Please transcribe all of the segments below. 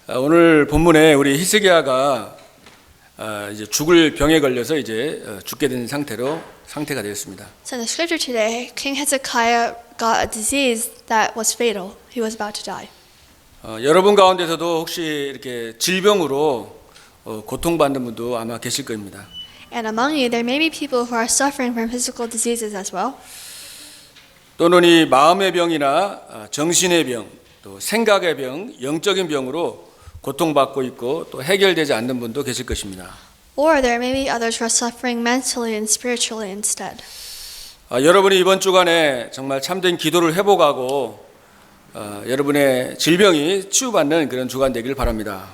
오늘 본문에 우리 히스기야가 이제 죽을 병에 걸려서 이제 죽게 된 상태가 되었습니다. So in the scripture today, King Hezekiah got a disease that was fatal. He was about to die. 여러분 가운데서도 혹시 이렇게 질병으로 고통받는 분도 아마 계실 겁니다. And among you, there may be people who are suffering from physical diseases as well. 또는 이 마음의 병이나 정신의 병, 또 생각의 병, 영적인 병으로 고통받고 있고 또 해결되지 않는 분도 계실 것입니다. Or there may be others who are suffering mentally and spiritually instead. 여러분이 이번 주간에 정말 참된 기도를 회복하고 여러분의 질병이 치유받는 그런 주간 되기를 바랍니다.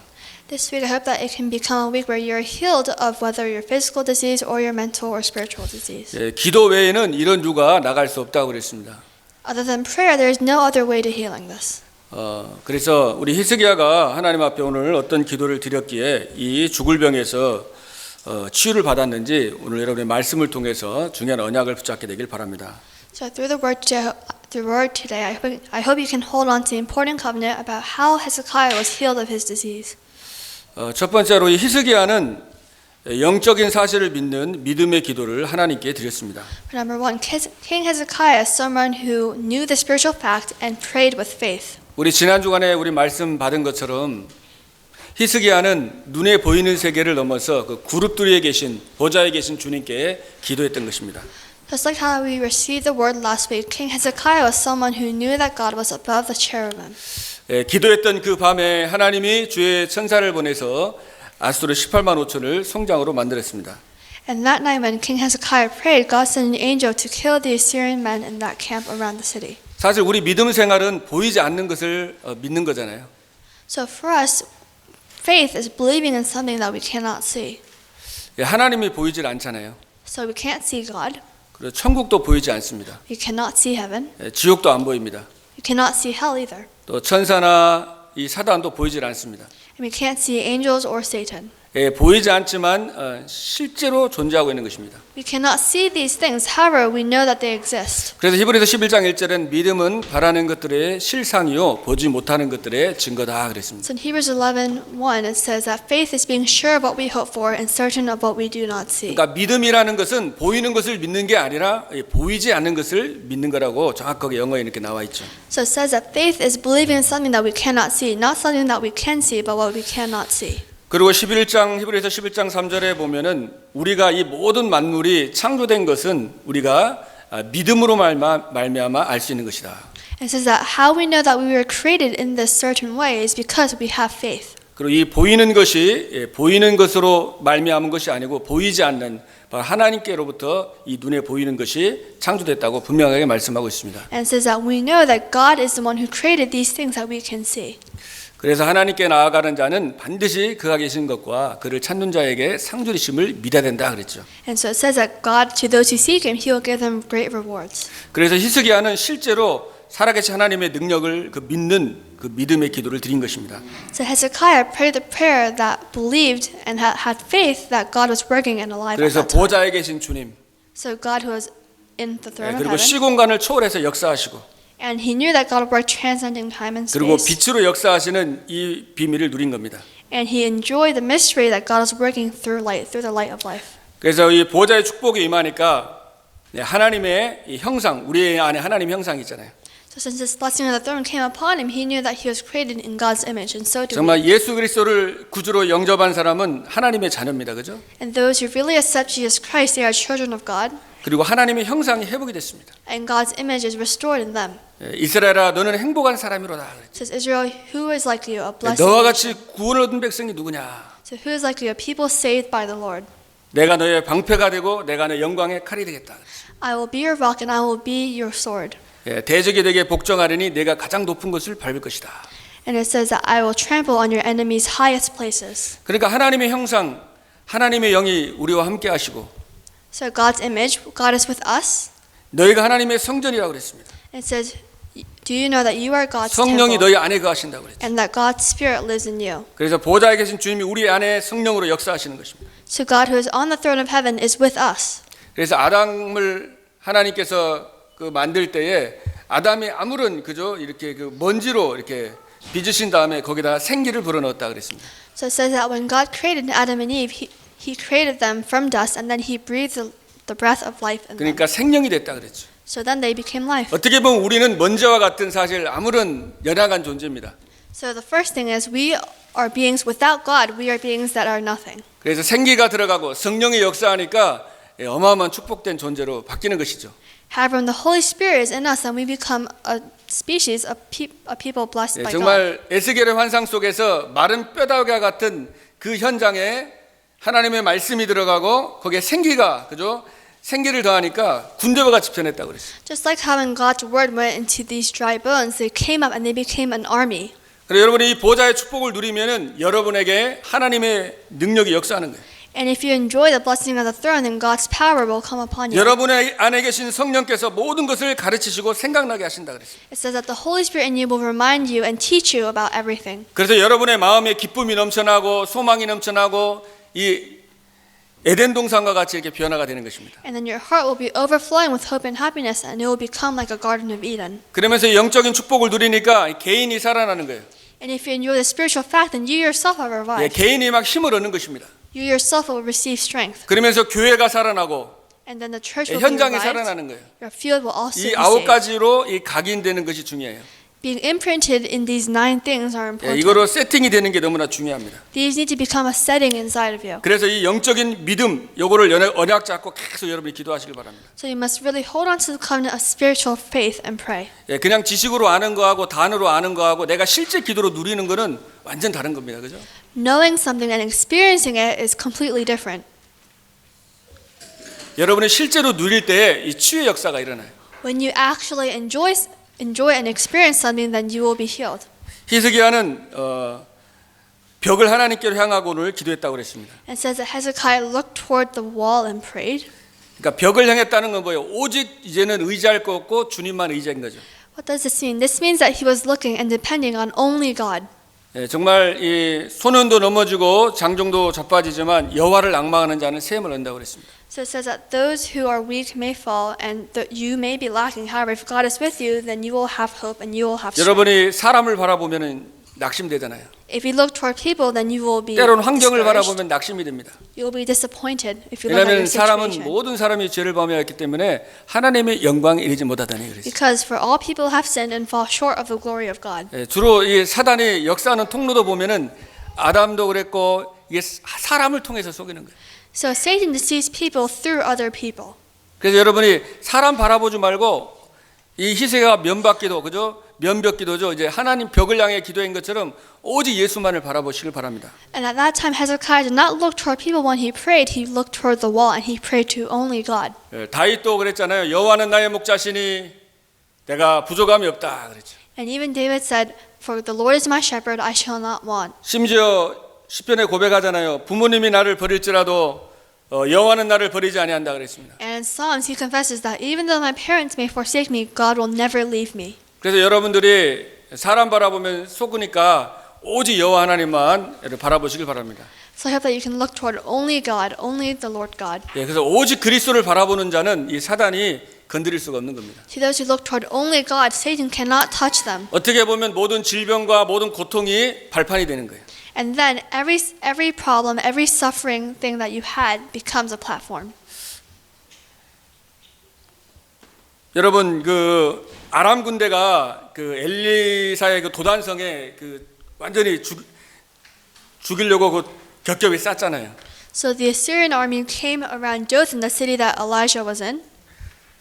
This week, I hope that it can become a week where you're healed of whether your physical disease or your mental or spiritual disease. 기도 외에는 이런 주가 나갈 수 없다고 그랬습니다. Other than prayer, there is no other way to healing this. 그래서 우리 히스기야가 하나님 앞에 오늘 어떤 기도를 드렸기에 이 죽을 병에서 치유를 받았는지 오늘 여러분의 말씀을 통해서 중요한 언약을 붙잡게 되길 바랍니다. So through the word today, I hope you can hold on to the important covenant about how Hezekiah was healed of his disease. 첫 번째로 이 히스기야는 영적인 사실을 믿는 믿음의 기도를 하나님께 드렸습니다. Number one, King Hezekiah is someone who knew the spiritual fact and prayed with faith. 우리 지난 주간에 우리 말씀 받은 것처럼 히스기야는 눈에 보이는 세계를 넘어서 그 그룹들에 계신 보좌에 계신 주님께 기도했던 것입니다. Just like how we received the word last week, King Hezekiah was someone who knew that God was above the cherubim. 기도했던 그 밤에 하나님이 주의 천사를 보내서 아수르 18만 5천을 송장으로 만들었습니다. And that night when King Hezekiah prayed, God sent an angel to kill the Assyrian men in that camp around the city. 사실 우리 믿음 생활은 보이지 않는 것을 믿는 거잖아요. So for us, faith is believing in something that we cannot see. 하나님이 보이질 않잖아요. So we can't see God. 그리고 천국도 보이지 않습니다. We cannot see heaven. 지옥도 안 보입니다. We cannot see hell either. 또 천사나 이 사단도 보이질 않습니다. And we can't see angels or Satan. 보이지 않지만 실제로 존재하고 있는 것입니다. We cannot see these things. However, we know that they exist. 그래서 히브리서 11장 1절엔 믿음은 바라는 것들의 실상이요 보지 못하는 것들의 증거다 그랬습니다. So in Hebrews 11:1 it says that faith is being sure of what we hope for and certain of what we do not see. 그러니까 믿음이라는 것은 보이는 것을 믿는 게 아니라 보이지 않는 것을 믿는 거라고 정확하게 영어에 이렇게 나와 있죠. So it says that faith is believing in something that we cannot see, not something that we can see, but what we cannot see. 그리고 히브리서 11장 3절에 보면은 우리가 이 모든 만물이 창조된 것은 우리가 믿음으로 말미암아 알 수 있는 것이다. It says that how we know that we were created in this certain way is because we have faith. 그리고 이 보이는 것이 보이는 것으로 말미암은 것이 아니고 보이지 않는 하나님께로부터 이 눈에 보이는 것이 창조됐다고 분명하게 말씀하고 있습니다. And it says that we know that God is the one who created these things that we can see. 그래서 하나님께 나아가는 자는 반드시 그가 계신 것과 그를 찾는 자에게 상 주리심을 믿어야 된다 그랬죠. And so it says that God, to those who seek Him, He will give them great rewards. 그래서 히스기야는 실제로 살아계신 하나님의 능력을 믿는 그 믿음의 기도를 드린 것입니다. So Hezekiah prayed the prayer that believed and had faith that God was working and alive at 그래서 that time. 보좌에 계신 주님, So God who was in the throne of 그리고 heaven, 시공간을 초월해서 역사하시고, and he knew that God worked transcending time and 그리고 space. 빛으로 역사하시는 이 비밀을 누린 겁니다. And he enjoyed the mystery that God was working through the light of life. 그래서 이 보좌의 축복이 임하니까 하나님의 이 형상, 우리 안에 하나님 형상이 있잖아요. So since this blessing of the throne came upon him, he knew that he was created in God's image, and so do 정말 we. 예수 그리스도를 구주로 영접한 사람은 하나님의 자녀입니다. 그죠? And those who really accept Jesus Christ, they are children of God, 그리고 하나님의 형상이 회복이 됐습니다. and God's image is restored in them. 이스라엘아 너는 행복한 사람이로다. It says, Israel, who is like you, a blessed 너와 nation? 같이 구원을 얻은 백성이 누구냐? So who is like you, a people saved by the Lord? 내가 너의 방패가 되고 내가 너 영광의 칼이 되겠다. I will be your rock and I will be your sword. 대적이 내게 복종하리니 내가 가장 높은 곳을 밟을 것이다. And it says that I will trample on your enemies' highest places. 그러니까 하나님의 형상, 하나님의 영이 우리와 함께 하시고 So God's image, God is with us. 너희가 하나님의 성전이라고 그랬습니다. It says, do you know that you are God's 성령이 temple 너희 안에 거하신다고 그랬죠. and that God's Spirit lives in you? 그래서 보좌에 계신 주님이 우리 안에 성령으로 역사하시는 것입니다. So God who is on the throne of heaven is with us. 그래서 아담을 하나님께서 만들 때에 아담이 아무런 그저 이렇게 먼지로 이렇게 빚으신 다음에 거기다가 생기를 불어넣었다 그랬습니다. So it says that when God created Adam and Eve, he created them from dust, and then He breathed the breath of life in them. 그러니까 생명이 됐다 그랬죠. So then they became life. 어떻게 보면 우리는 먼지와 같은 사실 아무런 연약한 존재입니다. So the first thing is we are beings without God. We are beings that are nothing. 그래서 생기가 들어가고 성령이 역사하니까 어마어마한 축복된 존재로 바뀌는 것이죠. However, when the Holy Spirit is in us, then we become a species, a people blessed by God. 정말 에스겔의 환상 속에서 마른 뼈다귀와 같은 그 현장에 하나님의 말씀이 들어가고 거기에 생기가 그죠? 생기를 더하니까 군대와 같이 변했다고 그랬어요. Just like how when God's word went into these dry bones, they came up and they became an army. 그래서 여러분이 이 보좌의 축복을 누리면은 여러분에게 하나님의 능력이 역사하는 거예요. And if you enjoy the blessing of the throne, then God's power will come upon you. 여러분의 안에 계신 성령께서 모든 것을 가르치시고 생각나게 하신다 그랬어요. It says that the Holy Spirit in you will remind you and teach you about everything. 그래서 여러분의 마음에 기쁨이 넘쳐나고 소망이 넘쳐나고 이 에덴 동산과 같이 이렇게 변화가 되는 것입니다. And then your heart will be overflowing with hope and happiness, and it will become like a garden of Eden. 그러면서 영적인 축복을 누리니까 개인이 살아나는 거예요. And if you enjoy the spiritual fact, then you yourself are revived. 개인이 막 힘을 얻는 것입니다. You yourself will receive strength. 그러면서 교회가 살아나고 And then the church will be 현장이 revived. 살아나는 거예요. Your field will also 이 be 아홉 saved. 가지로 이 각인되는 것이 중요해요. Being imprinted in these 9 things are important. 이거로 세팅이 되는 게 너무나 중요합니다. These need to become a setting inside of you. 그래서 이 영적인 믿음 요거를 언약 잡고 계속 여러분이 기도하시길 바랍니다. So you must really hold on to the covenant of spiritual faith and pray. 그냥 지식으로 아는 거하고 단어로 아는 거하고 내가 실제 기도로 누리는 거는 완전 다른 겁니다. 그죠? Knowing something and experiencing it is completely different. 여러분이 실제로 누릴 때 이 치유의 역사가 일어나요. When you actually enjoy and experience something, then you will be healed. 히스기야는 벽을 하나님께로 향하고 오늘 기도했다고 그랬습니다. It says that Hezekiah looked toward the wall and prayed. 그러니까 벽을 향했다는 건 뭐예요? 오직 이제는 의지할 거 없고 주님만 의지한 거죠. What does this mean? This means that he was looking and depending on only God. 정말 이 소년도 넘어지고 장정도 자빠지지만 여호와를 앙망하는 자는 셈을 얻는다고 그랬습니다. So it says that those who are weak may fall and you may be lacking. However, if God is with you, then you will have hope and you will have strength. 여러분이 사람을 바라보면은 낙심되잖아요. If you look toward people, then you will be 때로는 환경을 discouraged. 바라보면 낙심이 됩니다. You will be disappointed if you look at 왜냐하면 your 사람은 situation. 모든 사람이 죄를 범하였기 때문에 하나님의 영광에 이르지 못하다니 그랬어요. Because for all people have sinned and fall short of the glory of God. 주로 이 사단이 역사하는 통로도 보면은 아담도 그랬고 이게 사람을 통해서 속이는 거예요. So Satan deceives people through other people. 그래서 여러분이 사람 바라보지 말고 이 희세가 면박기도 그죠? 면벽기도죠. 이제 하나님 벽을 향해 기도한 것처럼 오직 예수만을 바라보시길 바랍니다. And at that time Hezekiah did not look toward people when he prayed. He looked toward the wall and he prayed to only God. 다윗도 그랬잖아요. 여호와는 나의 목자시니 내가 부족함이 없다 그랬죠. And even David said, "For the Lord is my shepherd, I shall not want." 심지어 시편에 고백하잖아요. 부모님이 나를 버릴지라도 여호와는 나를 버리지 아니한다 그랬습니다. And in Psalms he confesses that even though my parents may forsake me, God will never leave me. 그래서 여러분들이 사람 바라보면 속으니까 오직 여호와 하나님만 바라보시길 바랍니다. So I hope that you can look toward only God, only the Lord God. 그래서 오직 그리스도를 바라보는 자는 이 사단이 건드릴 수가 없는 겁니다. To those who look toward only God, Satan cannot touch them. 어떻게 보면 모든 질병과 모든 고통이 발판이 되는 거예요. And then every problem, every suffering thing that you had becomes a platform. 여러분 그 아람 군대가 그 엘리사의 그 도단성에 그 완전히 죽이려고 그 겹겹이 쌌잖아요. So the Assyrian army came around Dothan, the city that Elijah was in.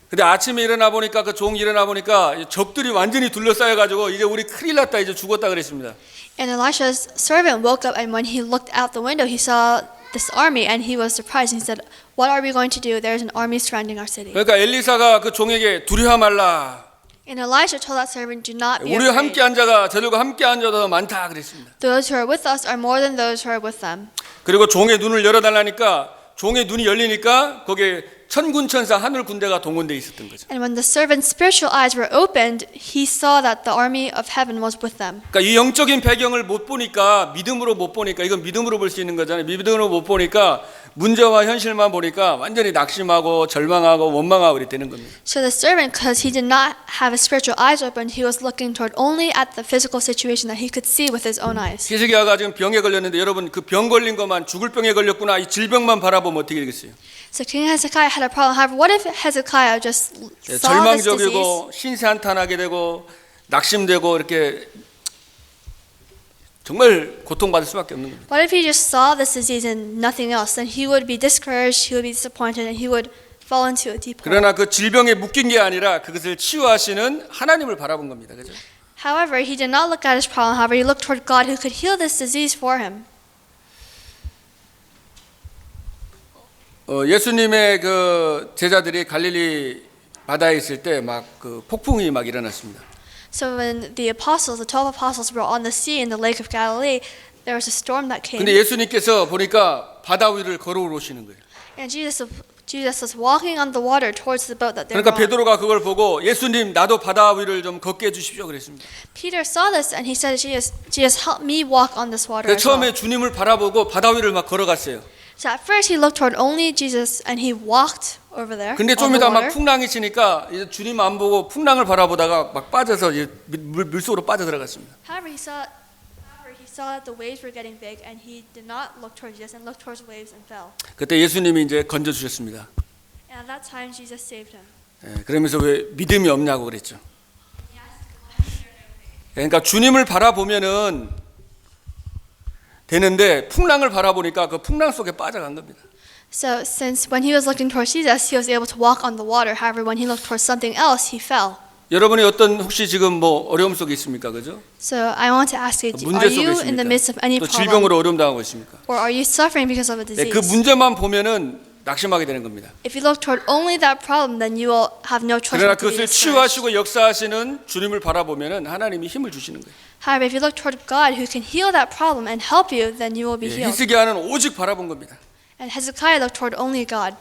근데 아침에 일어나 보니까 그 종이 일어나 보니까 적들이 완전히 둘러싸여 가지고 이제 우리 큰일 났다 이제 죽었다 그랬습니다. And Elisha's servant woke up, and when he looked out the window, he saw this army, and he was surprised. He said, "What are we going to do? There's an army surrounding our city." 그러니까 엘리사가 그 종에게 두려워 말라. And Elisha told that servant, "Do not be 우리와 함께 afraid. 한 자가 저들과 함께 한 자가 더 많다 그랬습니다. Those who are with us are more than those who are with them." 그리고 종의 눈을 열어달라니까 종의 눈이 열리니까 거기에 천군 천사 하늘 군대가 동원돼 있었던 거죠. And when the servant's spiritual eyes were opened, he saw that the army of heaven was with them. 그러니까 이 영적인 배경을 못 보니까 믿음으로 못 보니까 이건 믿음으로 볼 수 있는 거잖아요. 믿음으로 못 보니까 문제와 현실만 보니까 완전히 낙심하고 절망하고 원망하고 그랬다는 겁니다. So the servant, because he did not have his spiritual eyes open, he was looking toward only at the physical situation that he could see with his own eyes. 히스기야가 지금 병에 걸렸는데 여러분 그 병 걸린 것만 죽을 병에 걸렸구나 이 질병만 바라보면 어떻게 되겠어요? So King Hezekiah had a problem. However, what if Hezekiah just 예, saw this disease? 절망적이고 신세한탄하게 되고 낙심되고 이렇게 정말 고통받을 수밖에 없는 겁니다. What if he just saw this disease and nothing else? Then he would be discouraged, he would be disappointed, and he would fall into a deep hole. 그러나 그 질병에 묶인 게 아니라 그것을 치유하시는 하나님을 바라본 겁니다. 그죠? However, he did not look at his problem. However, he looked toward God who could heal this disease for him. 예수님의 그 제자들이 갈릴리 바다에 있을 때 막 그 폭풍이 막 일어났습니다. So when the apostles, the 12 apostles, were on the sea in the lake of Galilee, there was a storm that came. 근데 예수님께서 보니까 바다 위를 걸어오시는 거예요. And Jesus was walking on the water towards the boat that they were 그러니까 on. 베드로가 그걸 보고 예수님 나도 바다 위를 좀 걷게 해주십시오 그랬습니다. Peter saw this and he said, Jesus, help me walk on this water 그래서 as well. 처음에 주님을 바라보고 바다 위를 막 걸어갔어요. So at first he looked toward only Jesus and he walked over there 근데 on 좀 the 이따 막 water. 풍랑이 치니까 이제 주님 안 보고 풍랑을 바라보다가 막 빠져서 이제 물속으로 빠져 들어갔습니다. However, he saw that the waves were getting big and he did not look towards Jesus and looked towards the waves and fell. 그때 예수님이 이제 건져 주셨습니다. And at that time Jesus saved him. 그러면서 왜 믿음이 없냐고 그랬죠. 그러니까 주님을 바라보면은 되는데 풍랑을 바라보니까 그 풍랑 속에 빠져간 겁니다. So since when he was looking towards Jesus, he was able to walk on the water. However, when he looked towards something else, he fell. 여러분이 어떤 혹시 지금 뭐 어려움 속에 있습니까, 그죠? So I want to ask you, 문제 are 속에 you in the midst of any 있습니까? 또 problem? 질병으로 어려움 당하고 있습니까? Or are you suffering because of a disease? 그 문제만 보면은 낙심하게 되는 겁니다. If you look toward only that problem, then you will have no choice 그러나 but to be 그것을 discouraged. 치유하시고 역사하시는 주님을 바라보면은 하나님이 힘을 주시는 거예요. However, if you look toward God who can heal that problem and help you, then you will be healed. 히스기야는 오직 바라본 겁니다. And Hezekiah looked toward only God.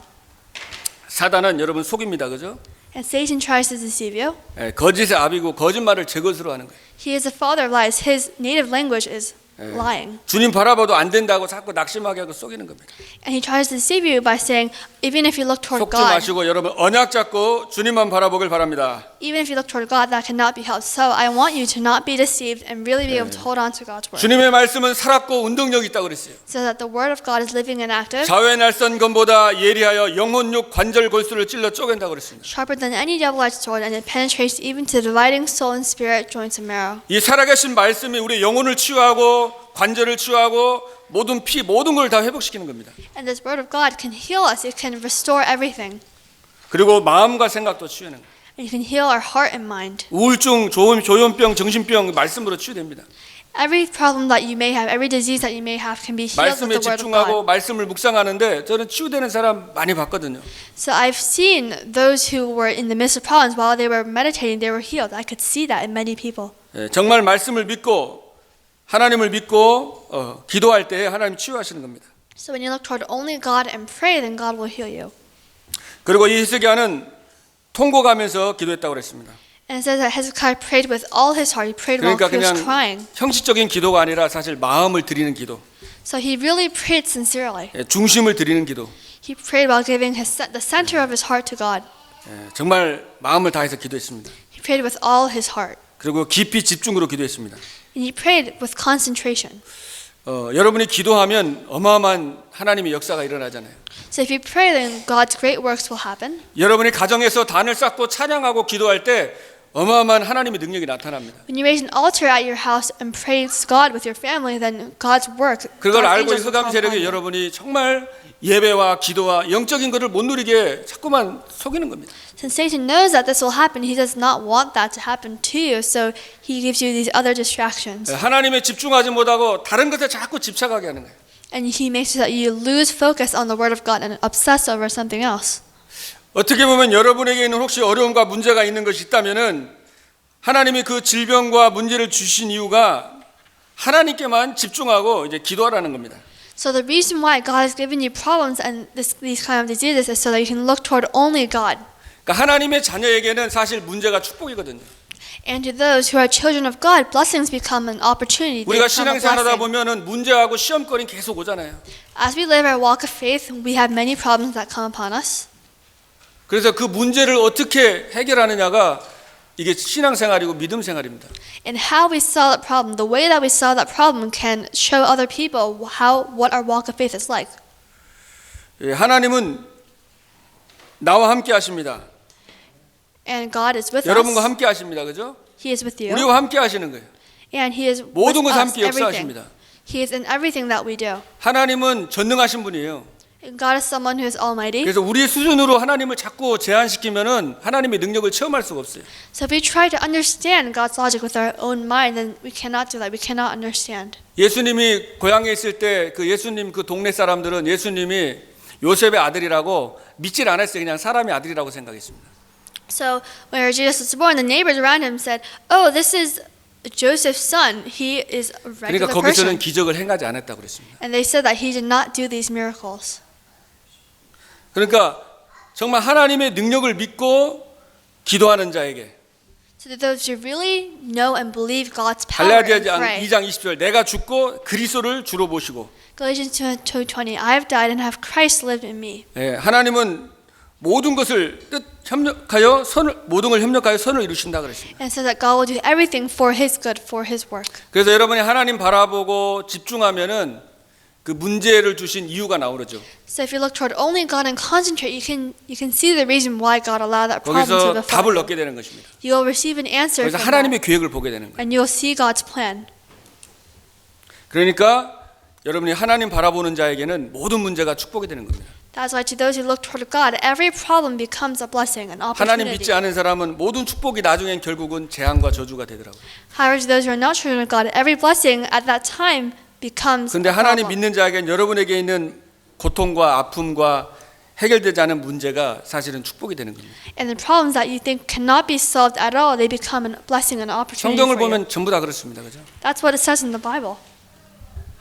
사단은 여러분 속입니다, 그죠? And Satan tries to deceive you. 거짓의 아비고 거짓말을 제 것으로 하는 거예요. He is the father of lies. His native language is lying. 주님 바라봐도 안 된다고 자꾸 낙심하게 하고 속이는 겁니다. And he tries to deceive you by saying, even if you look toward 속지 God, 마시고 여러분 언약 잡고 주님만 바라보길 바랍니다. even if you look toward God, that cannot be helped. So I want you to not be deceived and really be able to hold on to God's word. 주님의 말씀은 살았고 운동력이 있다고 그랬어요. So that the word of God is living and active, 자외 날선 검보다 예리하여 영혼육 관절 골수를 찔러 쪼갠다고 그랬습니다. sharper than any double-edged sword, and it penetrates even to dividing soul and spirit, joints and marrow. 이 살아계신 말씀이 우리 영혼을 치유하고 관절을 치유하고 모든 피 모든 걸 다 회복시키는 겁니다. And this word of God can heal us. It can restore everything. 그리고 마음과 생각도 치유하는 거예요. And it can heal our heart and mind. 우울증, 조현병, 정신병 말씀으로 치유됩니다. Every problem that you may have, every disease that you may have can be healed with 말씀에 the word of 집중하고 God. 말씀을 묵상하는데 저는 치유되는 사람 많이 봤거든요. So I've seen those who were in the midst of problems while they were meditating, they were healed. I could see that in many people. 정말 말씀을 믿고 하나님을 믿고 기도할 때 하나님 치유하시는 겁니다. So when you look toward only God and pray, then God will heal you. 그리고 이 히스기야는 통곡하면서 기도했다고 그랬습니다. And it says that Hezekiah prayed with all his heart. He prayed while 그러니까 he was 그냥 crying. 형식적인 기도가 아니라 사실 마음을 드리는 기도, So he really prayed sincerely. 중심을 드리는 기도. He prayed while giving the center of his heart to God. 정말 마음을 다해서 기도했습니다. He prayed with all his heart. 그리고 깊이 집중으로 기도했습니다. And he prayed with concentration. 여러분이 기도하면 어마어마한 하나님의 역사가 일어나잖아요. So if you pray, then God's great works will happen. 여러분이 가정에서 단을 쌓고 찬양하고 기도할 때 어마어마한 하나님의 능력이 나타납니다. When you raise an altar at your house and praise God with your family, then God's work, 그걸 God's 알고 angels will 흑암 come 세력의 upon you. 여러분이 정말 예배와 기도와 영적인 것을 못 누리게 자꾸만 속이는 겁니다. Since Satan knows that this will happen, he does not want that to happen to you, so he gives you these other distractions. 하나님에 집중하지 못하고 다른 것에 자꾸 집착하게 하는 거예요. And he makes it that you lose focus on the word of God and obsess over something else. 어떻게 보면 여러분에게는 혹시 어려움과 문제가 있는 것이 있다면은 하나님이 그 질병과 문제를 주신 이유가 하나님께만 집중하고 이제 기도하라는 겁니다. So the reason why God has given you problems and these kind of diseases is so that you can look toward only God. 그러니까 하나님의 자녀에게는 사실 문제가 축복이거든요. And to those who are children of God, blessings become an opportunity. They 우리가 become a 신앙생활하다 blessing. 보면은 문제하고 시험거리는 계속 오잖아요. As we live our walk of faith, we have many problems that come upon us. 그래서 그 문제를 어떻게 해결하느냐가 이게 신앙생활이고 믿음 생활입니다. And how we solve that problem, the way that we solve that problem can show other people what our walk of faith is like. 예, 하나님은 나와 함께 하십니다. And God is with 여러분과 us. 함께 하십니다. 그죠? He is with you. 우리와 함께 하시는 거예요. And He is 모든 with 것을 us, 함께 역사하십니다. everything. He is in everything that we do. 하나님은 전능하신 분이에요. And God is someone who is almighty. 그래서 우리 수준으로 하나님을 자꾸 제한시키면은 하나님의 능력을 체험할 수가 없어요. So if we try to understand God's logic with our own mind, then we cannot do that. We cannot understand. 예수님이 고향에 있을 때 그 예수님 그 동네 사람들은 예수님이 요셉의 아들이라고 믿질 않았어요. 그냥 사람의 아들이라고 생각했습니다. So when Jesus was born, the neighbors around him said, "Oh, this is Joseph's son. He is a 그러니까 regular 거기서는 person." 기적을 행하지 않았다고 그랬습니다. And they said that he did not do these miracles. 그러니까 정말 하나님의 능력을 믿고 기도하는 자에게 So that those who really know and believe God's power and 갈라디아 pray. 2장 20절 내가 죽고 그리스도를 주로 보시고 Galatians 2:20, I have died and have Christ lived in me. 예, 하나님은 모든 것을 협력하여 모든 걸 협력하여 선을 이루신다 그랬습니다. And so that God will do everything for His good, for His work. 그래서 여러분이 하나님 바라보고 집중하면은 그 문제를 주신 이유가 나오죠. So if you look toward only God and concentrate, you can see the reason why God allowed that problem to 거기서 befall 답을 you. 얻게 되는 것입니다. You will receive an answer 그래서 from 하나님의 that, 계획을 보게 되는 거예요. and you will see God's plan. 그러니까 여러분이 하나님 바라보는 자에게는 모든 문제가 축복이 되는 겁니다. That's why to those who look toward God, every problem becomes a blessing, an 하나님 opportunity. 믿지 않은 사람은 모든 축복이 나중엔 결국은 재앙과 저주가 되더라고요. However, to those who are not children of God, every blessing at that time becomes 근데 a 하나님 problem. 믿는 자에게는 여러분에게 있는 고통과 아픔과 해결되지 않은 문제가 사실은 축복이 되는 겁니다. And the problems that you think cannot be solved at all, they become a blessing, an opportunity 성경을 for you. 보면 전부 다 그렇습니다. 그죠? That's what it says in the Bible.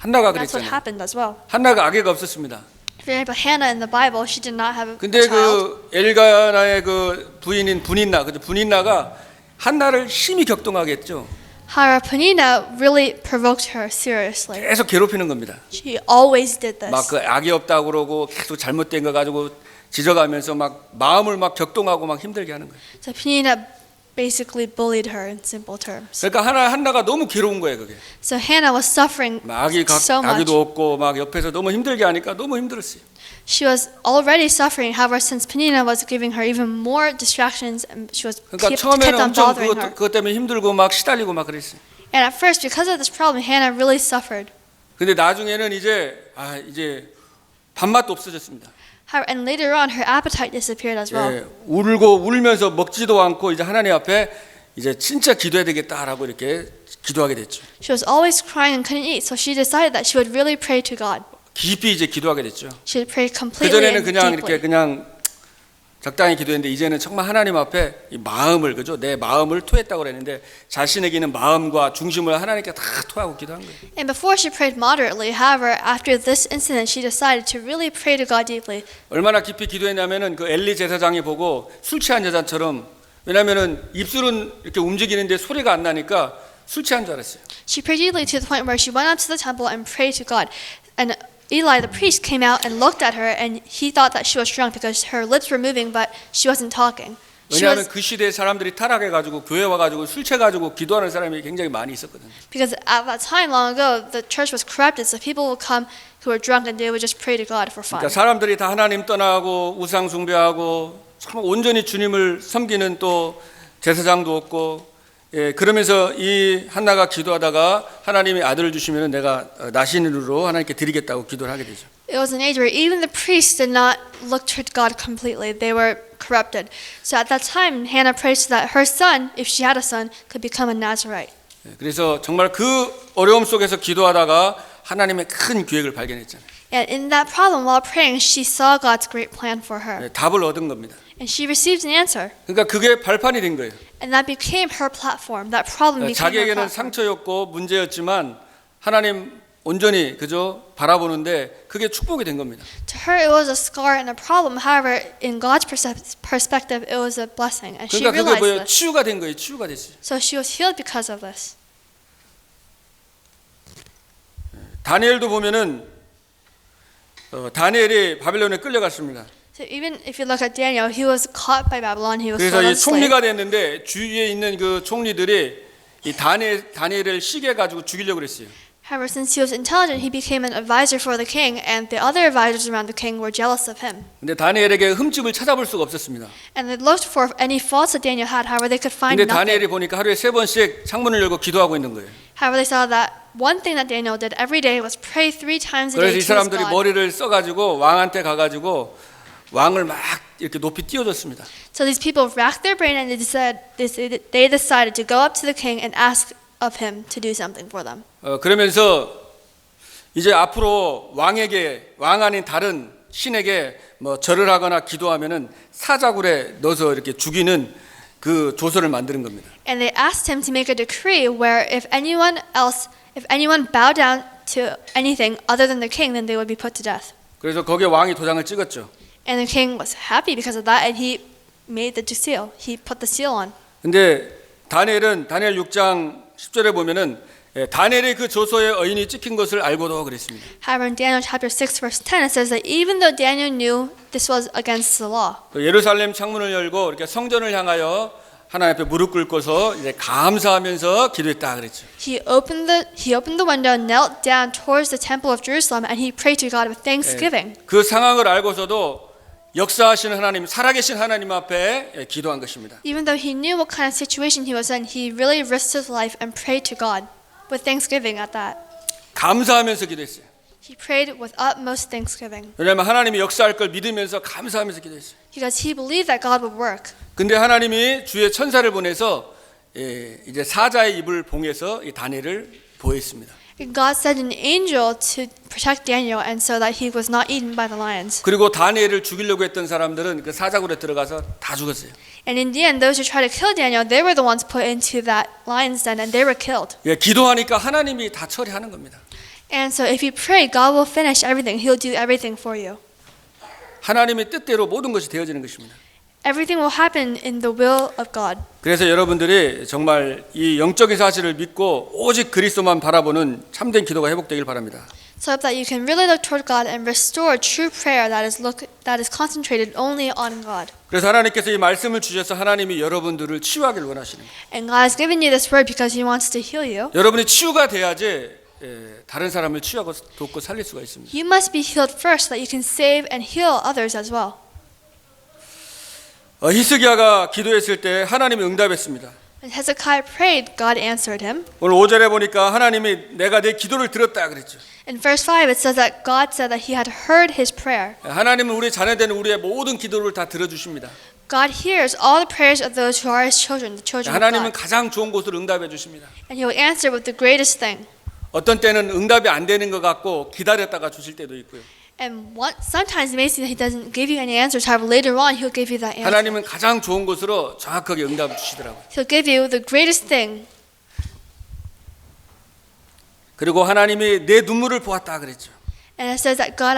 한나가 That's what 그랬잖아요. happened as well. 한나가 아기가 없었습니다. For example, Hannah in the Bible, she did not have a 근데 child. 그 엘가나의 그 부인인 분인나, 그죠? 분인나가 한나를 심히 격동하게 했죠. However, Penina really provoked her seriously. 계속 괴롭히는 겁니다. She always did this. 막 그 악이 없다고 그러고 계속 잘못된 거 가지고 지적하면서 막 마음을 막 격동하고 막 힘들게 하는 거예요. So Penina basically bullied her in simple terms. 그러니까 한나가 너무 괴로운 거예요, 그게. So Hannah was suffering 막 so much. 아기도 없고 막 옆에서 너무 힘들게 하니까 너무 힘들었어요. She was already suffering. However, since Penina was giving her even more distractions, and she was 그러니까 kept 처음에는 on 엄청 bothering her. 그것 때문에 힘들고 막 시달리고 막 그랬어요. And at first, because of this problem, Hannah really suffered. 근데 나중에는 이제 밥맛도 없어졌습니다. However, and later on, her appetite disappeared as well. 예, 울면서 먹지도 않고 이제 하나님 앞에 이제 진짜 기도해야 되겠다라고 이렇게 기도하게 됐죠. She was always crying and couldn't eat, so she decided that she would really pray to God. 깊이 이제 기도하게 됐죠. She would pray 그 completely 전에는 and 그냥 deeply. 이렇게 그냥 적당히 기도했는데 이제는 정말 하나님 앞에 이 마음을 그죠? 내 마음을 토했다고 그랬는데 자신에게 있는 마음과 중심을 하나님께 다 토하고 기도한 거예요. And before she prayed moderately, however, after this incident, she decided to really pray to God deeply. 얼마나 깊이 기도했냐면은 그 엘리 제사장이 보고 술 취한 여자처럼 왜냐면은 입술은 이렇게 움직이는데 소리가 안 나니까 술 취한 줄 알았어요. She prayed deeply to the point where she went up to the temple and prayed to God. And Eli the priest came out and looked at her, and he thought that she was drunk because her lips were moving, but she wasn't talking. 왜냐하면 그 시대에 사람들이 타락해가지고 교회 와가지고 술 취해가지고 기도하는 사람이 굉장히 많이 있었거든요. Because at that time long ago, the church was corrupted, so people would come who were drunk and they would just pray to God for fun. 그러니까 사람들이 다 하나님 떠나고 우상 숭배하고 참 온전히 주님을 섬기는 또 제사장도 없고 예, 그러면서 이 한나가 기도하다가 하나님이 아들을 주시면 내가 나신으로 하나님께 드리겠다고 기도를 하게 되죠. It was an age where even the priests did not look to God completely. They were corrupted. So at that time, Hannah prayed so that her son, if she had a son, could become a Nazarite. 예, 그래서 정말 그 어려움 속에서 기도하다가 하나님의 큰 계획을 발견했잖아요. And in that problem, while praying, she saw God's great plan for her. 예, 답을 얻은 겁니다. And she received an answer. 그러니까 그게 발판이 된 거예요. And that became her platform. That problem became her 자기에게는 platform. 상처였고 문제였지만 하나님 온전히 그저 바라보는데 그게 축복이 된 겁니다. To her, it was a scar and a problem. However, in God's perspective, it was a blessing, and she 그러니까 그게 realized 뭐예요? this. 치유가 된 거예요. 치유가 됐어요. So she was healed because of this. 다니엘도 보면은 다니엘이 바벨론에 끌려갔습니다. So even if you look at Daniel, he was caught by Babylon. He was 그래서 sold 이 as slave. 총리가 됐는데 주위에 있는 그 총리들이 이 다니엘을 시기해 가지고 죽이려고 그랬어요. However, since he was intelligent, he became an advisor for the king, and the other advisors around the king were jealous of him. 근데 다니엘에게 흠집을 찾아볼 수가 없었습니다. And they looked for any faults that Daniel had. However, they could find 근데 nothing. 다니엘이 보니까 하루에 3번씩 창문을 열고 기도하고 있는 거예요. However, they saw that one thing that Daniel did every day was pray 3 times a 그래서 day 이 to his 사람들이 God. 머리를 써가지고 왕한테 가가지고 왕을 막 이렇게 높이 띄워줬습니다. So these people racked their brain and they decided to go up to the king and ask of him to do something for them. 그러면서 이제 앞으로 왕 아닌 다른 신에게 뭐 절을 하거나 기도하면은 사자굴에 넣어서 이렇게 죽이는 그 조서를 만드는 겁니다. And they asked him to make a decree where if anyone bowed down to anything other than the king, then they would be put to death. 그래서 거기에 왕이 도장을 찍었죠. And the king was happy because of that, and he made the seal. He put the seal on. 근데 다니엘 6장 10절에 보면은 다니엘의 그 조서에 의인이 찍힌 것을 알고도 그랬습니다. However, in Daniel chapter 6, verse 10, it says that even though Daniel knew this was against the law, 예루살렘 창문을 열고 이렇게 성전을 향하여 하나님 앞에 무릎 꿇고서 이제 감사하면서 기도했다 그랬죠. he opened the window, knelt down towards the temple of Jerusalem, and he prayed to God with thanksgiving. 그 상황을 알고서도 역사하시는 하나님, 살아계신 하나님 앞에 기도한 것입니다. Even though he knew what kind of situation he was in, he really risked his life and prayed to God with thanksgiving at that. 감사하면서 기도했어요. He prayed with utmost thanksgiving 왜냐하면 하나님이 역사할 걸 믿으면서 감사하면서 기도했어요. because he believed that God would work. 근데 하나님이 주의 천사를 보내서 이제 사자의 입을 봉해서 이 다니엘을 보호했습니다. And God sent an angel to protect Daniel, and so that he was not eaten by the lions. 그리고 다니엘을 죽이려고 했던 사람들은 그 사자굴에 들어가서 다 죽었어요. And in the end, those who tried to kill Daniel, they were the ones put into that lion's den, and they were killed. 기도하니까 하나님이 다 처리하는 겁니다. And so if you pray, God will finish everything. He'll do everything for you. 하나님의 뜻대로 모든 것이 되어지는 것입니다. Everything will happen in the will of God. 그래서 여러분들이 정말 이 영적인 사실을 믿고 오직 그리스도만 바라보는 참된 기도가 회복되길 바랍니다. So that you can really look toward God and restore true prayer that is concentrated only on God. 그래서 하나님께서 이 말씀을 주셔서 하나님이 여러분들을 치유하기를 원하시는 거예요. And God has given you this word because He wants to heal you. 여러분이 치유가 돼야지 다른 사람을 치유하고 돕고 살릴 수가 있습니다. You must be healed first so that you can save and heal others as well. 히스기야가 기도했을 때 하나님이 응답했습니다. When Hezekiah prayed, God answered him. 오늘 5절에 보니까 하나님이 내가 내 기도를 들었다 그랬죠. In verse 5 it says that God said that He had heard his prayer. 하나님은 우리 자녀되는 우리의 모든 기도를 다 들어주십니다. God hears all the prayers of those who are His children, the children of 하나님은 God. 가장 좋은 곳으로 응답해 주십니다. And He will answer with the greatest thing. 어떤 때는 응답이 안 되는 것 같고 기다렸다가 주실 때도 있고요. And sometimes it may seem that He doesn't give you any answers. However, later on He'll give you that answer. 하나님은 가장 좋은 곳으로 정확하게 응답을 주시더라고요. He'll give you the greatest thing. 그리고 하나님이 내 눈물을 보았다 그랬죠. And it says that God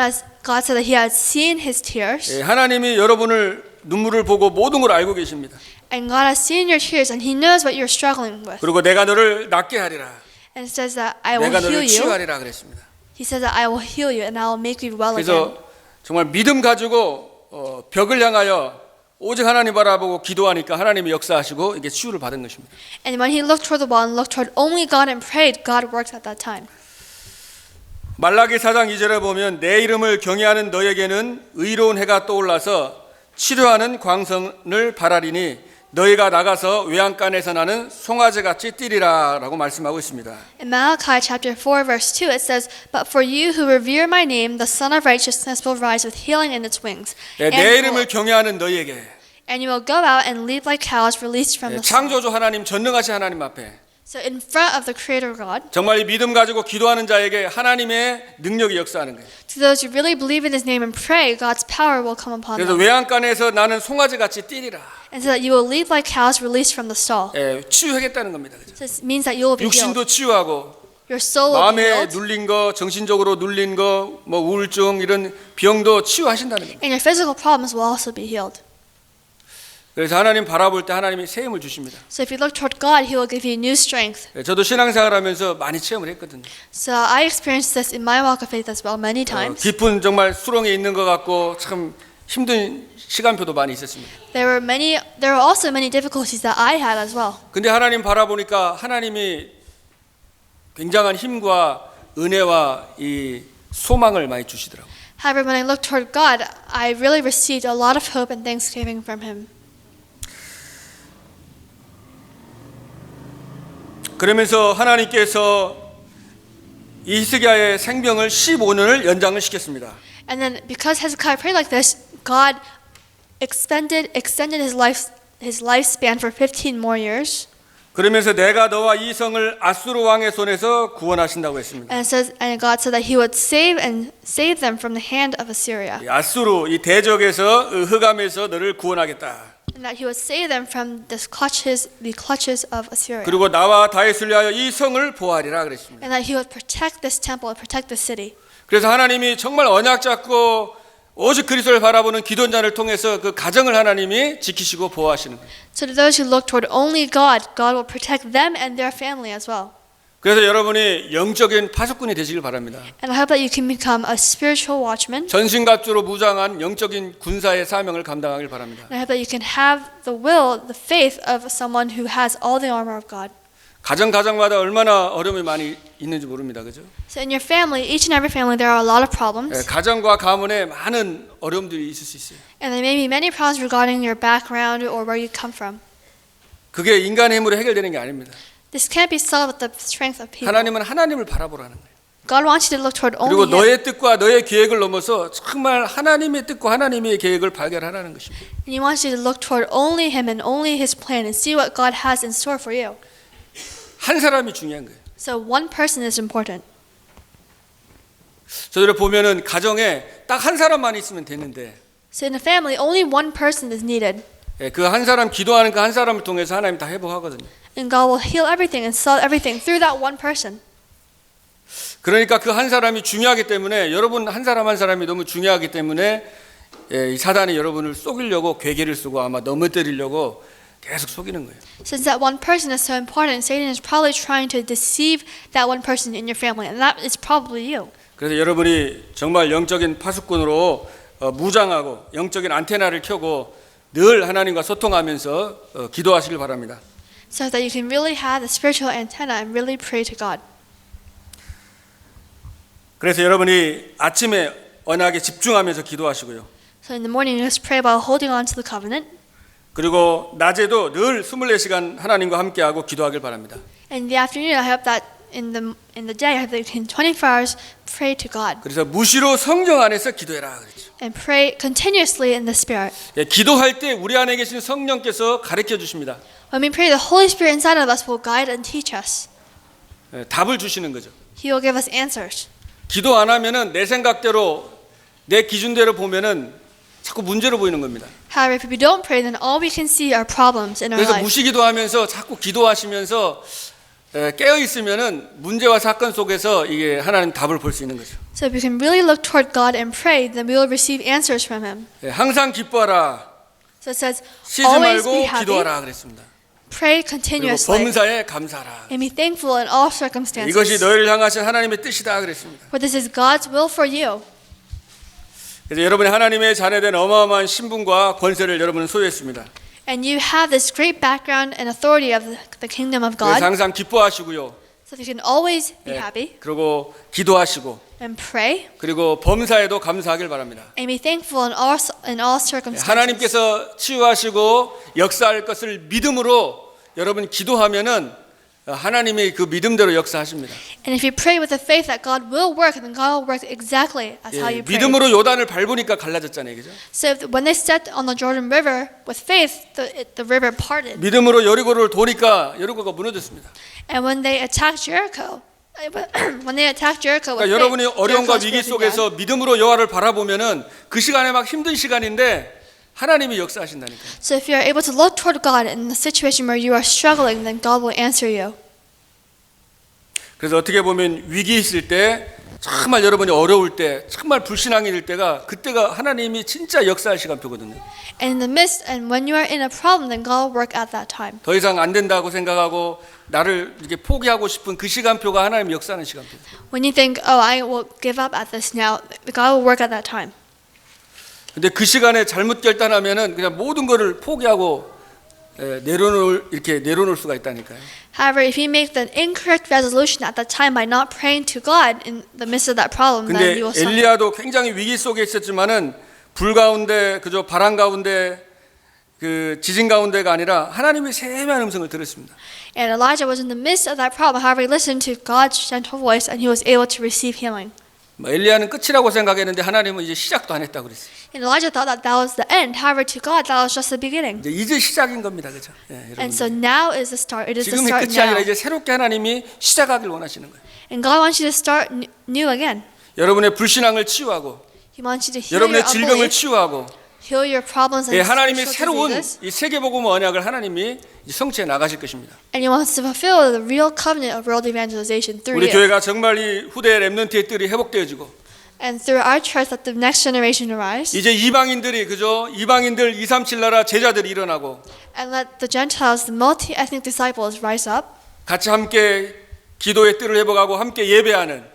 said that He had seen his tears. 하나님이 여러분을 눈물을 보고 모든 걸 알고 계십니다. And God has seen your tears, and He knows what you're struggling with. 그리고 내가 너를 낫게 하리라. And it says that I will 내가 heal 너를 you. 치유하리라 그랬습니다. He says that I will heal you, and I will make you well again. 그래서 정말 믿음 가지고 벽을 향하여 오직 하나님 바라보고 기도하니까 하나님이 역사하시고 이게 치유를 받은 것입니다. And when he looked toward the wall and looked toward only God and prayed, God worked at that time. 말라기 4장 2절에 보면 내 이름을 경외하는 너에게는 의로운 해가 떠올라서 치료하는 광선을 바라리니 너희가 나가서 외양간에서 나는 송아지같이 뛰리라라고 말씀하고 있습니다. In Malachi chapter 4 verse 2 it says, "But for you who revere my name, the Son of Righteousness will rise with healing in its wings, 내 이름을 경외하는 너희에게 and you will go out and leap like cows released from the stall." 창조주 하나님 전능하신 하나님 앞에 So in front of the Creator God, 정말 이 믿음 가지고 기도하는 자에게 하나님의 능력이 역사하는 거예요. to those who really believe in His name and pray, God's power will come upon 그래서 them. 외양간에서 나는 송아지같이 뛰리라. And so that you will leap like cows released from the stall. 치유하겠다는 겁니다. 그죠? So it means that you will be healed. 육신도 치유하고 Your soul will be 마음에 healed. 눌린 거, 정신적으로 눌린 거, 뭐 우울증 이런 병도 치유하신다는 겁니다. And your physical problems will also be healed. 그래서 하나님 바라볼 때 하나님이 새 힘을 주십니다. So if you look toward God, He will give you new strength. 저도 신앙생활하면서 많이 체험을 했거든요. So I experienced this in my walk of faith as well many times. 깊은 정말 수렁에 있는 것 같고 참 힘든 시간표도 많이 있었습니다. There were also many difficulties that I had as well. 근데 하나님 바라보니까 하나님이 굉장한 힘과 은혜와 이 소망을 많이 주시더라고요. However, when I looked toward God, I really received a lot of hope and thanksgiving from Him. 그러면서 하나님께서 이 히스기야의 생명을 15년을 연장을 시켰습니다. And then because Hezekiah prayed like this, God extended his lifespan for 15 more years. 그러면서 내가 너와 이 성을 아수르 왕의 손에서 구원하신다고 했습니다. And God said that He would save them from the hand of Assyria, 이 아수르 이 대적에서 흑암에서 너를 구원하겠다. and that He would save them from the clutches of Assyria, 그리고 나와 다윗을 위하여 이 성을 보호하리라 그랬습니다. and that He would protect this temple and protect the city. 그래서 하나님이 정말 언약 잡고 오직 그리스도를 바라보는 기도자를 통해서 그 가정을 하나님이 지키시고 보호하시는 거예요. So to those who look toward only God, God will protect them and their family as well. 그래서 여러분이 영적인 파수꾼이 되시길 바랍니다. And I hope that you can become a spiritual watchman. 전신갑주로 무장한 영적인 군사의 사명을 감당하길 바랍니다. And I hope that you can have the will, the faith of someone who has all the armor of God. 가정마다 얼마나 어려움이 많이 있는지 모릅니다. 그죠? So in your family, each and every family, there are a lot of problems. 가정과 가문에 많은 어려움들이 있을 수 있어요. And there may be many problems regarding your background or where you come from. 그게 인간의 힘으로 해결되는 게 아닙니다. This can't be solved with the strength of people. 하나님은 하나님을 바라보라는 거예요. God wants you to look toward 그리고 only Him. 너의 뜻과 너의 계획을 넘어서 정말 하나님의 뜻과 하나님의 계획을 발견하라는 것입니다. And He wants you to look toward only Him and only His plan and see what God has in store for you. 한 사람이 중요한 거예요. So one person is important. 저들을 보면은 가정에 딱 한 사람만 있으면 되는데 So in a family, only one person is needed. 그 한 사람 기도하는 그 한 사람을 통해서 하나님 다 회복하거든요. And God will heal everything and solve everything through that one person. 그러니까 그 한 사람이 중요하기 때문에 여러분 한 사람 한 사람이 너무 중요하기 때문에 이 사단이 여러분을 속이려고 괴계를 쓰고 아마 넘어뜨리려고 계속 속이는 거예요. Since that one person is so important, Satan is probably trying to deceive that one person in your family, and that is probably you. 그래서 여러분이 정말 영적인 파수꾼으로 무장하고 영적인 안테나를 켜고 늘 하나님과 소통하면서 기도하시길 바랍니다. So that you can really have the spiritual antenna and really pray to God. 그래서 여러분이 아침에 언약에 집중하면서 기도하시고요. So in the morning, just pray about holding on to the covenant. 그리고 낮에도 늘 24시간 하나님과 함께하고 기도하길 바랍니다. And in the afternoon, I hope that in the day, I hope that you can 24 hours pray to God 그래서 무시로 성령 안에서 기도해라 그랬죠. and pray continuously in the Spirit. 기도할 때 우리 안에 계신 성령께서 가르쳐 주십니다. When we pray, the Holy Spirit inside of us will guide and teach us. 답을 주시는 거죠. He will give us answers. 기도 안 하면은 내 생각대로 내 기준대로 보면은 자꾸 문제로 보이는 겁니다. However, if we don't pray, then all we can see are problems in our 그래서 life. 무시기도하면서 자꾸 기도하시면서 깨어 있으면은 문제와 사건 속에서 이게 하나님 답을 볼 수 있는 거죠. So if we can really look toward God and pray, then we will receive answers from Him. 항상 기뻐하라. So it says, 쉬지 always be 말고 happy, 기도하라 그랬습니다. pray 그리고 continuously, 범사에 감사하라. and be thankful in all 이것이 circumstances. 너희를 향하신 하나님의 뜻이다 그랬습니다. For this is God's will for you. 그래서 여러분이 하나님의 자녀된 어마어마한 신분과 권세를 여러분은 소유했습니다. And you have this great background and authority of the kingdom of God. 그래서 항상 기뻐하시고요. So that you can always be happy 그리고 기도하시고 and pray 그리고 범사에도 감사하길 바랍니다. and be thankful in all circumstances. 하나님께서 치유하시고 역사할 것을 믿음으로 여러분 기도하면은 하나님의 그 믿음대로 역사하십니다. And if you pray with the faith that God will work, then God will work exactly as how you pray. 믿음으로 요단을 밟으니까 갈라졌잖아요, 그죠? So when they stepped on the Jordan River with faith, the river parted. 믿음으로 여리고를 도니까 여리고가 무너졌습니다. And when they attacked Jericho, with 그러니까 faith, 여러분이 어려움과 Jericho's 위기 broken down. 속에서 믿음으로 여호와를 바라보면은 그 시간에 막 힘든 시간인데 하나님이 역사하신다니까요. So if you're able to look toward God in the situation where you are struggling, then God will answer you. 그래서 어떻게 보면 위기 있을 때, 정말 여러분이 어려울 때, 정말 불신앙이 될 때가, 그때가 하나님이 진짜 역사할 시간표거든요. And in the midst, and when you are in a problem, then God will work at that time. 더 이상 안 된다고 생각하고 나를 이렇게 포기하고 싶은 그 시간표가 하나님 역사하는 시간표. When you think, oh, I will give up at this now, God will work at that time. 근데 그 시간에 잘못 결단하면은 그냥 모든 것을 포기하고 내려놓을 수가 있다니까요. However, if you make the incorrect resolution at that time by not praying to God in the midst of that problem, then 근데 you will suffer. 엘리야도 굉장히 위기 속에 있었지만은 불 가운데 그저 바람 가운데 그 지진 가운데가 아니라 하나님의 세미한 음성을 들었습니다. And Elijah was in the midst of that problem. However, he listened to God's gentle voice, and he was able to receive healing. 엘리야는 끝이라고 생각했는데 하나님은 이제 시작도 안 했다고 그랬어요. And Elijah thought that that was the end. However, to God, that was just the beginning. 이제 시작인 겁니다, 그렇죠? And so now is the start. It is the 지금이 start 끝이 아니라 now. 이제 새롭게 하나님이 시작하길 원하시는 거예요. And God wants you to start new again. 여러분의 불신앙을 치유하고 He wants you to heal your 여러분의 질병을 unbelief, 치유하고 heal your problems and 하나님의 spiritual 새로운 diseases. 이 세계복음 언약을 하나님이 성취해 나가실 것입니다. And He wants to fulfill the real covenant of world evangelization through 우리 you. 교회가 정말 이 후대 렘넌트의 뜰이 회복되어지고 And through our church, that the next generation arise. 이제 이방인들이 그저 이방인들 237 나라 제자들이 일어나고 And let the Gentiles, the multi-ethnic disciples, rise up. 같이 함께 기도의 뜰을 회복하고 함께 예배하는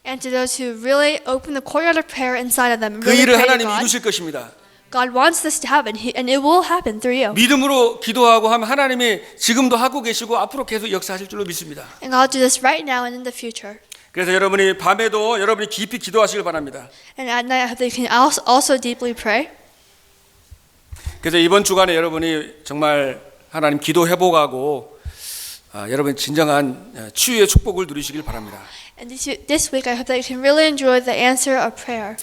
And to those who really open the courtyard of prayer inside of them and 그 really 일을 pray to 하나님이 God. 이루실 것입니다. God wants this to happen, and it will happen through you. 믿음으로 기도하고 하면 하나님이 지금도 하고 계시고 앞으로 계속 역사하실 줄로 믿습니다. And God will do this right now and in the future. 그래서 여러분이 밤에도 여러분이 깊이 기도하시길 바랍니다. And at night, I hope that you can also deeply pray. 그래서 이번 주간에 여러분이 정말 하나님 기도 회복하고 여러분 진정한 치유의 축복을 누리시길 바랍니다. And this week, I hope that you can really enjoy the answer of prayer.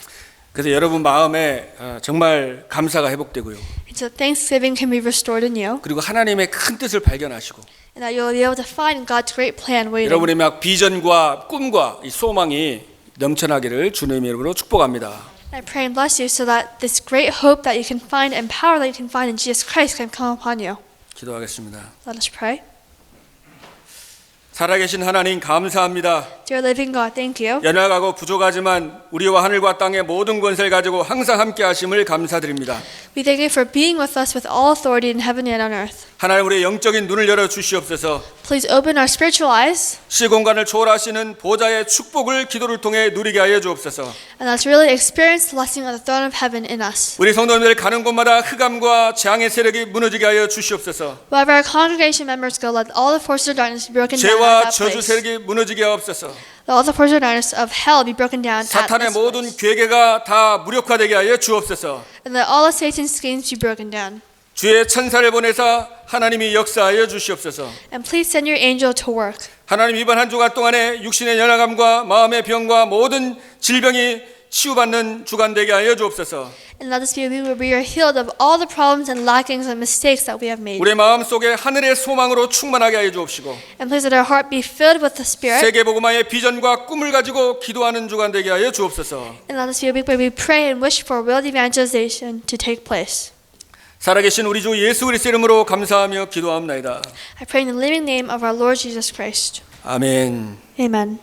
그래서 여러분 마음에 정말 감사가 회복되고요. And so thanksgiving can be restored in you. 그리고 하나님의 큰 뜻을 발견하시고 And that you'll be able to find God's great plan waiting. 여러분의 막 비전과 꿈과 이 소망이 넘쳐나기를 주님의 이름으로 축복합니다. I pray and bless you so that this great hope that you can find and power that you can find in Jesus Christ can come upon you. 기도하겠습니다. Let us pray. 살아계신 하나님 감사합니다. Dear living God, thank you. 연약하고 부족하지만 우리와 하늘과 땅의 모든 권세를 가지고 항상 함께 하심을 감사드립니다. We thank you for being with us with all authority in heaven and on earth. 하나님 우리의 영적인 눈을 열어 주시옵소서. Please open our spiritual eyes 시공간을 초월하시는 보좌의 축복을 기도를 통해 누리게 하여 주옵소서. and let's really experience the blessing of the throne of heaven in us. 우리 성도님들 가는 곳마다 흑암과 재앙의 세력이 무너지게 하여 주시옵소서. Wherever our congregation members go, let all the forces of darkness be broken down 죄와 at that 저주 place. 세력이 무너지게 하옵소서. Let all the forces of darkness of hell be broken down at 사탄의 this 모든 place. 괴계가 다 무력화되게 하여 주옵소서. And let all of Satan's schemes be broken down. 주의 천사를 보내사 하나님이 역사하여 주시옵소서. And please send your angel to work. 하나님 이번 한 주간 동안에 육신의 연약함과 마음의 병과 모든 질병이 치유받는 주간 되게 하여 주옵소서. And let us be a week where we are healed of all the problems and lackings and mistakes that we have made. 우리의 마음 속에 하늘의 소망으로 충만하게 하여 주옵시고 And please let our heart be filled with the Spirit. 세계복음화의 비전과 꿈을 가지고 기도하는 주간 되게 하여 주옵소서. And let us be a week where we pray and wish for world evangelization to take place. 살아계신 우리 주 예수 그리스도의 이름으로 감사하며 기도하옵나이다. I pray in the living name of our Lord Jesus Christ. 아멘. Amen.